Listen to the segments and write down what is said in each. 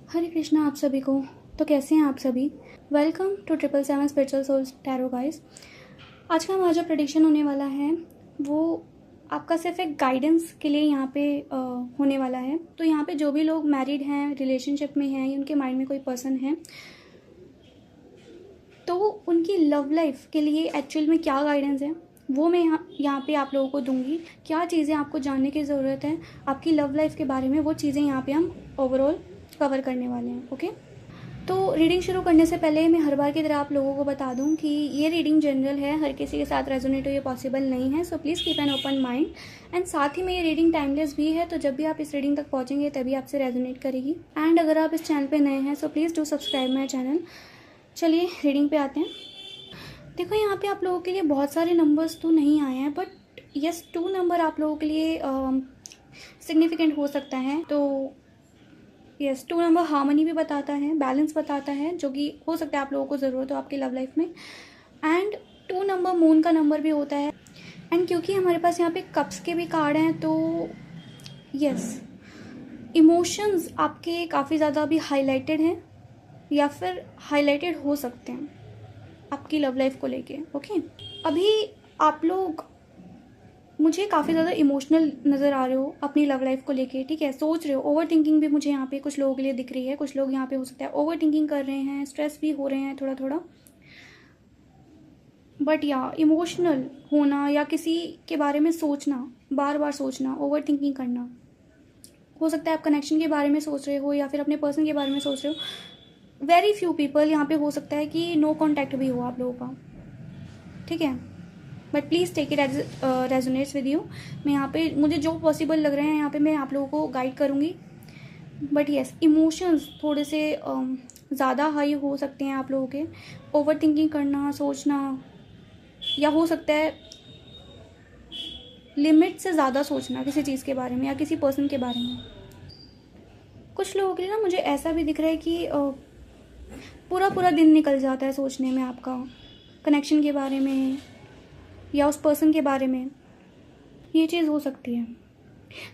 हरे कृष्णा आप सभी को। तो कैसे हैं आप सभी? Welcome to 777 spiritual souls tarot guys. आज का हमारा जो प्रेडिक्शन होने वाला है वो आपका सिर्फ एक गाइडेंस के लिए यहाँ पे होने वाला है। तो यहाँ पे जो भी लोग मैरिड हैं, रिलेशनशिप में हैं या उनके माइंड में कोई पर्सन है तो उनकी लव लाइफ के लिए एक्चुअल में क्या गाइडेंस है वो मैं यहाँ पे आप लोगों को दूंगी। क्या चीज़ें आपको जानने की ज़रूरत है आपकी लव लाइफ के बारे में, वो चीज़ें यहाँ पे हम ओवरऑल कवर करने वाले हैं। ओके, तो रीडिंग शुरू करने से पहले मैं हर बार की तरह आप लोगों को बता दूं कि ये रीडिंग जनरल है, हर किसी के साथ रेजोनेट हो ये पॉसिबल नहीं है। So please keep an open mind. And साथ ही में ये रीडिंग टाइमलेस भी है, तो जब भी आप इस रीडिंग तक पहुंचेंगे तभी आपसे रेजोनेट करेगी। एंड अगर आप इस चैनल पे नए हैं सो please do subscribe my channel. चलिए रीडिंग पे आते हैं। देखो यहाँ पे आप लोगों के लिए बहुत सारे नंबर्स तो नहीं आए हैं, बट यस 2 नंबर आप लोगों के लिए सिग्निफिकेंट हो सकता है। तो यस 2 नंबर हार्मनी भी बताता है, बैलेंस बताता है, जो कि हो सकता है आप लोगों को ज़रूरत हो आपकी लव लाइफ में। एंड 2 नंबर मून का नंबर भी होता है। एंड क्योंकि हमारे पास यहाँ पे कप्स के भी कार्ड हैं तो यस इमोशंस आपके काफ़ी ज़्यादा अभी हाईलाइटेड हैं या फिर हाईलाइटेड हो सकते हैं आपकी लव लाइफ को लेके। ओके, अभी आप लोग मुझे काफ़ी ज़्यादा इमोशनल नज़र आ रहे हो अपनी लव लाइफ को लेके। ठीक है, सोच रहे हो, ओवर थिंकिंग भी मुझे यहाँ पे कुछ लोगों के लिए दिख रही है। कुछ लोग यहाँ पे हो सकता है ओवर थिंकिंग कर रहे हैं, स्ट्रेस भी हो रहे हैं थोड़ा थोड़ा। बट या इमोशनल होना या किसी के बारे में सोचना, बार बार सोचना, ओवर थिंकिंग करना, हो सकता है आप कनेक्शन के बारे में सोच रहे हो या फिर अपने पर्सन के बारे में सोच रहे हो। वेरी फ्यू पीपल यहाँ पे हो सकता है कि नो कॉन्टैक्ट भी हो आप लोगों का। ठीक है, but please take it as resonates with you. मैं यहाँ पे मुझे जो पॉसिबल लग रहे हैं यहाँ पे मैं आप लोगों को गाइड करूँगी। बट येस इमोशंस थोड़े से ज़्यादा हाई हो सकते हैं आप लोगों के। ओवर थिंकिंग करना, सोचना, या हो सकता है लिमिट से ज़्यादा सोचना किसी चीज़ के बारे में या किसी पर्सन के बारे में। कुछ लोगों के लिए ना मुझे ऐसा भी दिख रहा है कि पूरा पूरा दिन निकल जाता है सोचने में आपका, कनेक्शन के बारे में या उस पर्सन के बारे में। ये चीज़ हो सकती है।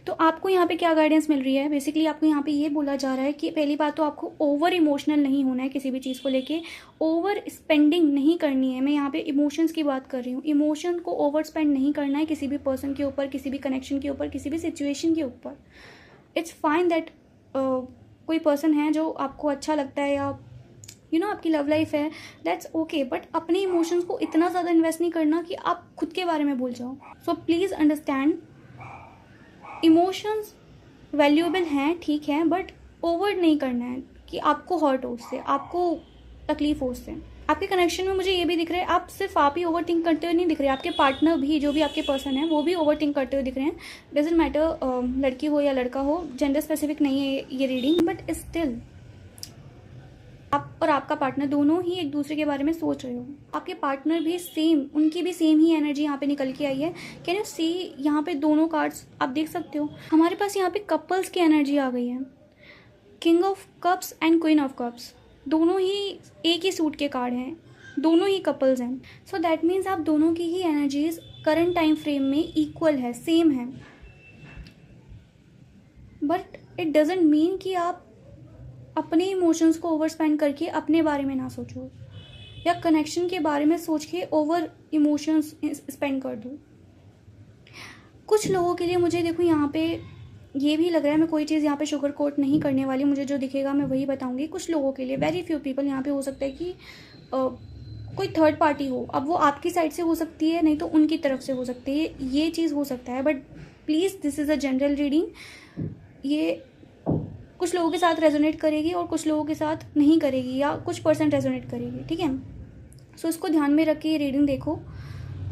तो आपको यहाँ पे क्या गाइडेंस मिल रही है? बेसिकली आपको यहाँ पे ये बोला जा रहा है कि पहली बात तो आपको ओवर इमोशनल नहीं होना है किसी भी चीज़ को लेके, ओवर स्पेंडिंग नहीं करनी है। मैं यहाँ पे इमोशंस की बात कर रही हूँ। इमोशन को ओवर स्पेंड नहीं करना है किसी भी पर्सन के ऊपर, किसी भी कनेक्शन के ऊपर, किसी भी सिचुएशन के ऊपर। इट्स फाइन दैट कोई पर्सन है जो आपको अच्छा लगता है या आपकी लव लाइफ है, दैट्स ओके। बट अपने इमोशंस को इतना ज़्यादा इन्वेस्ट नहीं करना कि आप खुद के बारे में भूल जाओ। So please understand, emotions valuable हैं, ठीक है, बट ओवर नहीं करना है कि आपको हर्ट हो उससे, आपको तकलीफ हो उससे। आपके कनेक्शन में मुझे ये भी दिख रहा है आप सिर्फ आप ही ओवर थिंक करते हुए नहीं दिख रहे, आपके पार्टनर भी, जो भी आपके पर्सन है वो भी ओवर थिंक करते हुए दिख रहे हैं। डजेंट मैटर लड़की हो या लड़का हो, जेंडर स्पेसिफिक नहीं है ये रीडिंग, बट स्टिल आप और आपका पार्टनर दोनों ही एक दूसरे के बारे में सोच रहे हो। आपके पार्टनर भी सेम, उनकी भी सेम ही एनर्जी यहाँ पे निकल के आई है। कैन यू सी, यहाँ पे दोनों कार्ड्स आप देख सकते हो। हमारे पास यहाँ पे कपल्स की एनर्जी आ गई है। King of cups and queen of cups दोनों ही एक ही सूट के कार्ड हैं, दोनों ही कपल्स हैं। सो दैट मीन्स आप दोनों की ही एनर्जीज करंट टाइम फ्रेम में इक्वल है, सेम है। बट इट डजेंट मीन कि आप अपने इमोशंस को ओवर स्पेंड करके अपने बारे में ना सोचो या कनेक्शन के बारे में सोच के ओवर इमोशंस स्पेंड कर दो। कुछ लोगों के लिए मुझे देखो यहाँ पे ये भी लग रहा है, मैं कोई चीज़ यहाँ पे शुगर कोट नहीं करने वाली, मुझे जो दिखेगा मैं वही बताऊंगी। कुछ लोगों के लिए, वेरी फ्यू पीपल, यहाँ पे हो सकता है कि कोई थर्ड पार्टी हो। अब वो आपकी साइड से हो सकती है, नहीं तो उनकी तरफ से हो सकती है, ये चीज़ हो सकता है। But please this is a general reading. ये कुछ लोगों के साथ रेजोनेट करेगी और कुछ लोगों के साथ नहीं करेगी, या कुछ परसेंट रेजोनेट करेगी। ठीक है, सो इसको ध्यान में रख के ये रीडिंग देखो।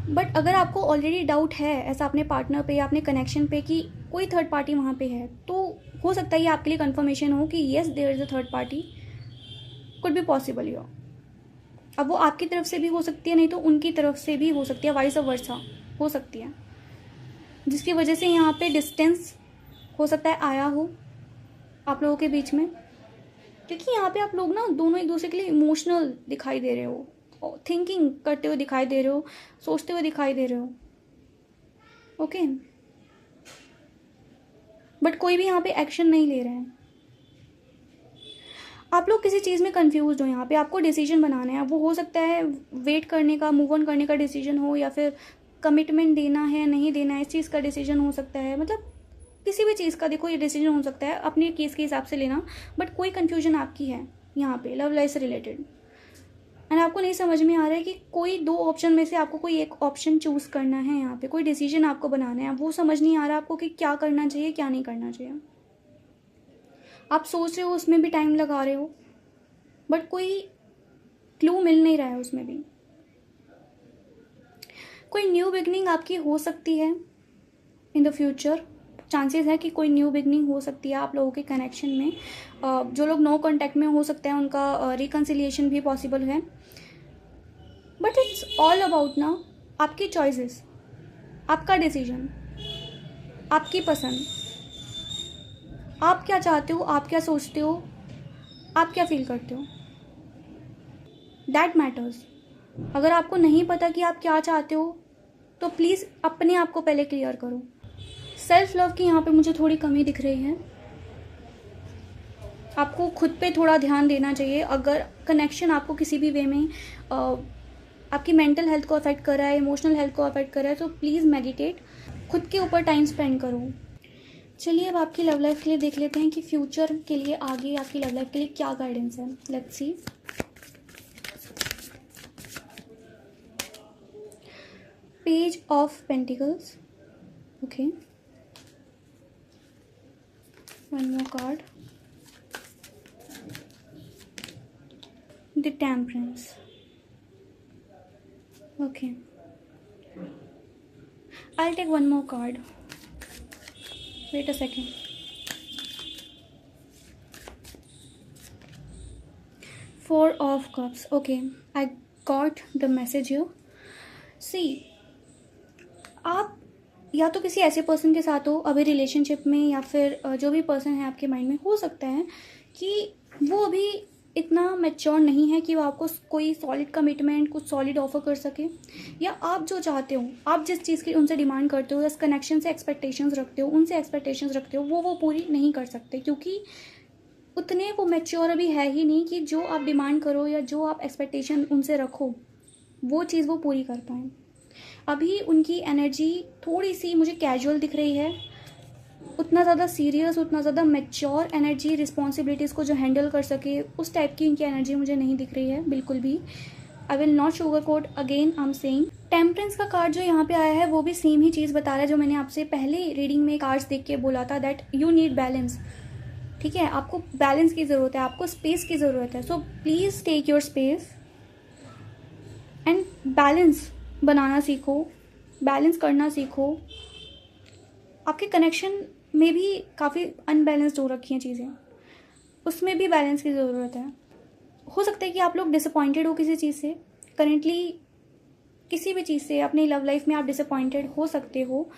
बट अगर आपको ऑलरेडी डाउट है ऐसा अपने पार्टनर पे या अपने कनेक्शन पे कि कोई थर्ड पार्टी वहाँ पे है, तो हो सकता है ये आपके लिए कंफर्मेशन हो कि yes there is a third party, could be possible हो। अब वो आपकी तरफ से भी हो सकती है, नहीं तो उनकी तरफ से भी हो सकती है, वाइस वर्सा हो सकती है, जिसकी वजह से यहाँ पे डिस्टेंस हो सकता है आया हो आप लोगों के बीच में। क्योंकि यहाँ पे आप लोग ना दोनों एक दूसरे के लिए इमोशनल दिखाई दे रहे हो, थिंकिंग करते हुए दिखाई दे रहे हो, सोचते हुए दिखाई दे रहे हो। ओके, बट कोई भी यहाँ पे एक्शन नहीं ले रहे हैं। आप लोग किसी चीज़ में कंफ्यूज हो, यहाँ पे आपको डिसीजन बनाना है। वो हो सकता है वेट करने का, मूव ऑन करने का डिसीजन हो, या फिर कमिटमेंट देना है नहीं देना है इस चीज़ का डिसीजन हो सकता है। मतलब किसी भी चीज़ का देखो ये डिसीजन हो सकता है, अपने केस के हिसाब से लेना। बट कोई कन्फ्यूजन आपकी है यहाँ पे लव लाइफ से रिलेटेड, एंड आपको नहीं समझ में आ रहा है कि कोई दो ऑप्शन में से आपको कोई एक ऑप्शन चूज़ करना है। यहाँ पे कोई डिसीजन आपको बनाना है, वो समझ नहीं आ रहा आपको कि क्या करना चाहिए क्या नहीं करना चाहिए। आप सोच रहे हो, उसमें भी टाइम लगा रहे हो, बट कोई क्लू मिल नहीं रहा है उसमें भी। कोई न्यू बिगनिंग आपकी हो सकती है इन द फ्यूचर। चांसेस है कि कोई न्यू बिगनिंग हो सकती है आप लोगों के कनेक्शन में। जो लोग नो कॉन्टैक्ट में हो सकता है उनका रिकन्सिलिएशन भी पॉसिबल है। बट इट्स ऑल अबाउट ना आपकी चॉइसेस, आपका डिसीजन, आपकी पसंद। आप क्या चाहते हो, आप क्या सोचते हो, आप क्या फील करते हो, दैट मैटर्स। अगर आपको नहीं पता कि आप क्या चाहते हो तो प्लीज़ अपने आप को पहले क्लियर करो। सेल्फ लव की यहाँ पे मुझे थोड़ी कमी दिख रही है। आपको खुद पे थोड़ा ध्यान देना चाहिए। अगर कनेक्शन आपको किसी भी वे में आपकी मेंटल हेल्थ को अफेक्ट कर रहा है, इमोशनल हेल्थ को अफेक्ट कर रहा है, तो प्लीज़ मेडिटेट, खुद के ऊपर टाइम स्पेंड करो। चलिए अब आपकी लव लाइफ के लिए देख लेते हैं कि फ्यूचर के लिए आगे आपकी लव लाइफ के लिए क्या गाइडेंस है। Let's see. Page of pentacles, okay, one more card, the temperance, okay, I'll take one more card. Wait a second. Four of Cups. Okay, I got the message here. See, आप या तो किसी ऐसे person के साथ हो अभी relationship में, या फिर जो भी पर्सन है आपके माइंड में, हो सकता है कि वो अभी इतना मैच्योर नहीं है कि वो आपको कोई सॉलिड कमिटमेंट, कुछ सॉलिड ऑफर कर सके, या आप जो चाहते हो, आप जिस चीज़ की उनसे डिमांड करते हो, जिस कनेक्शन से एक्सपेक्टेशंस रखते हो, उनसे एक्सपेक्टेशंस रखते हो, वो पूरी नहीं कर सकते, क्योंकि उतने वो मैच्योर अभी है ही नहीं कि जो आप डिमांड करो या जो आप एक्सपेक्टेशन उनसे रखो वो चीज़ वो पूरी कर पाएँ। अभी उनकी एनर्जी थोड़ी सी मुझे कैजुअल दिख रही है, उतना ज़्यादा सीरियस, उतना ज़्यादा मैच्योर एनर्जी, रिस्पॉन्सिबिलिटीज़ को जो हैंडल कर सके उस टाइप की उनकी एनर्जी मुझे नहीं दिख रही है बिल्कुल भी। I will not sugar coat, again I am saying. Temperance का कार्ड जो यहाँ पे आया है वो भी सेम ही चीज़ बता रहा है जो मैंने आपसे पहले रीडिंग में कार्ड्स देख के बोला था, दैट यू नीड बैलेंस। ठीक है, आपको बैलेंस की ज़रूरत है, आपको स्पेस की ज़रूरत है। So please take your space and balance बनाना सीखो, बैलेंस करना सीखो। आपके कनेक्शन में भी काफ़ी अनबैलेंस्ड हो रखी हैं चीज़ें, उसमें भी बैलेंस की ज़रूरत है। हो सकता है कि आप लोग डिसअपॉइंटेड हो किसी चीज़ से, करेंटली किसी भी चीज़ से अपनी लव लाइफ में आप डिसअपॉइंटेड हो सकते हो।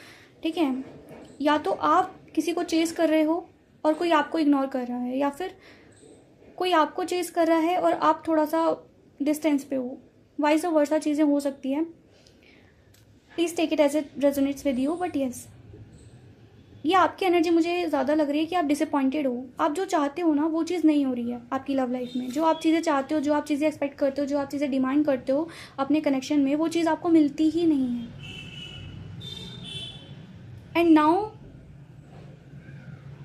ठीक है, या तो आप किसी को चेस कर रहे हो और कोई आपको इग्नोर कर रहा है, या फिर कोई आपको चेस कर रहा है और आप थोड़ा सा डिस्टेंस पे हो, वाइस वर्सा चीज़ें हो सकती हैं। Please take it as it resonates with you. But yes, ये आपकी एनर्जी मुझे ज़्यादा लग रही है कि आप डिसअपॉइंटेड हो। आप जो चाहते हो ना वो चीज़ नहीं हो रही है आपकी लव लाइफ में। जो आप चीज़ें चाहते हो, जो आप चीज़ें एक्सपेक्ट करते हो, जो आप चीज़ें डिमांड करते हो अपने कनेक्शन में, वो चीज़ आपको मिलती ही नहीं है। And now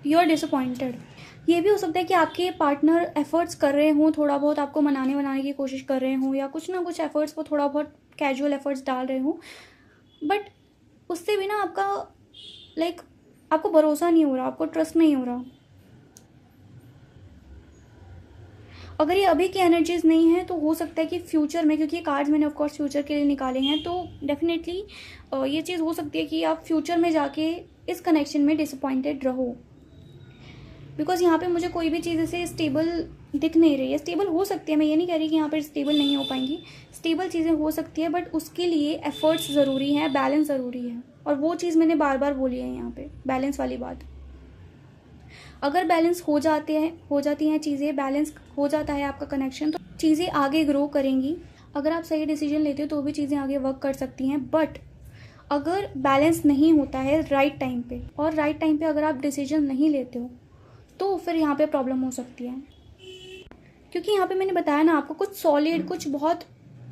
you are disappointed. ये भी हो सकता है कि आपके पार्टनर एफर्ट्स कर रहे हों, थोड़ा बहुत आपको मनाने की कोशिश कर रहे हों, या कुछ ना कुछ एफर्ट्स को थोड़ा बहुत कैजुअल एफर्ट्स डाल रहे हों, बट उससे भी ना आपका आपको भरोसा नहीं हो रहा, आपको ट्रस्ट नहीं हो रहा। अगर ये अभी की एनर्जीज नहीं है तो हो सकता है कि फ्यूचर में, क्योंकि ये कार्ड्स मैंने ऑफकोर्स फ्यूचर के लिए निकाले हैं, तो डेफिनेटली ये चीज़ हो सकती है कि आप फ्यूचर में जाके इस कनेक्शन में डिसअपॉइंटेड रहो। बिकॉज यहाँ पे मुझे कोई भी चीज़ ऐसे स्टेबल दिख नहीं रही है। स्टेबल हो सकती है, मैं ये नहीं कह रही कि यहाँ पर स्टेबल नहीं हो पाएंगी, स्टेबल चीज़ें हो सकती है, बट उसके लिए एफर्ट्स ज़रूरी हैं, बैलेंस ज़रूरी है। और वो चीज़ मैंने बार बार बोली है यहाँ पे, बैलेंस वाली बात। अगर बैलेंस हो जाती हैं चीज़ें, बैलेंस हो जाता है आपका कनेक्शन, तो चीज़ें आगे ग्रो करेंगी। अगर आप सही डिसीजन लेते हो तो भी चीज़ें आगे वर्क कर सकती हैं। बट अगर बैलेंस नहीं होता है राइट टाइम पे, और राइट टाइम पे अगर आप डिसीजन नहीं लेते हो, तो फिर यहाँ पे प्रॉब्लम हो सकती है। क्योंकि यहाँ पे मैंने बताया ना आपको, कुछ सॉलिड, कुछ बहुत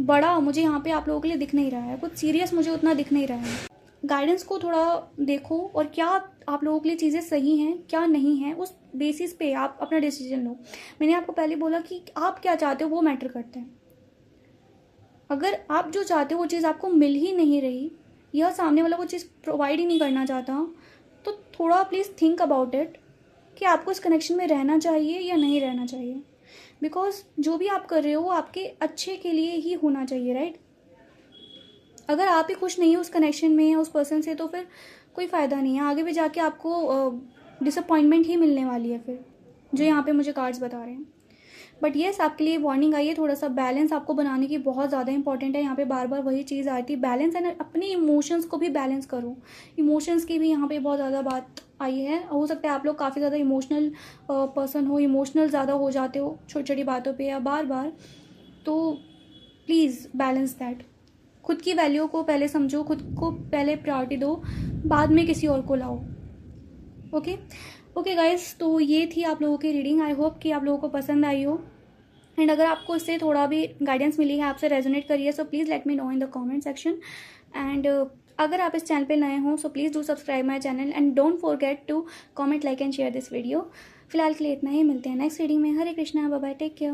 बड़ा मुझे यहाँ पे आप लोगों के लिए दिख नहीं रहा है, कुछ सीरियस मुझे उतना दिख नहीं रहा है। गाइडेंस को थोड़ा देखो, और क्या आप लोगों के लिए चीज़ें सही हैं क्या नहीं हैं, उस बेसिस पे आप अपना डिसीजन लो। मैंने आपको पहले बोला कि आप क्या चाहते हो वो मैटर करता है। अगर आप जो चाहते हो वो चीज़ आपको मिल ही नहीं रही, या सामने वाला वो चीज़ प्रोवाइड ही नहीं करना चाहता, तो थोड़ा प्लीज़ थिंक अबाउट इट कि आपको इस कनेक्शन में रहना चाहिए या नहीं रहना चाहिए। बिकॉज जो भी आप कर रहे हो वो आपके अच्छे के लिए ही होना चाहिए, राइट। अगर आप ही खुश नहीं हो उस कनेक्शन में या उस पर्सन से, तो फिर कोई फ़ायदा नहीं है, आगे भी जाके आपको डिसअपॉइंटमेंट ही मिलने वाली है फिर, जो यहाँ पे मुझे कार्ड्स बता रहे हैं। बट येस, आपके लिए वार्निंग आई है, थोड़ा सा बैलेंस आपको बनाने की बहुत ज़्यादा इंपॉर्टेंट है। यहाँ पे बार बार वही चीज़ आती है, बैलेंस, एंड अपने इमोशंस को भी बैलेंस करो। इमोशंस की भी यहाँ पे बहुत ज़्यादा बात आई है। हो सकता है आप लोग काफ़ी ज़्यादा इमोशनल पर्सन हो, इमोशनल ज़्यादा हो जाते हो छोटी छोटी बातों पे या बार बार, तो प्लीज़ बैलेंस दैट। खुद की वैल्यू को पहले समझो, खुद को पहले प्रायोरिटी दो, बाद में किसी और को लाओ। ओके गाइस, तो ये थी आप लोगों की रीडिंग। आई होप कि आप लोगों को पसंद आई हो, एंड अगर आपको इससे थोड़ा भी गाइडेंस मिली है, आपसे रेजोनेट करिए, so please let me know in the comment section. And अगर आप इस चैनल पे नए हो, so please do subscribe my channel, and don't forget to comment, like and share this video. फिलहाल के लिए इतना ही, मिलते हैं नेक्स्ट रीडिंग में। Hare Krishna, bye bye, take care.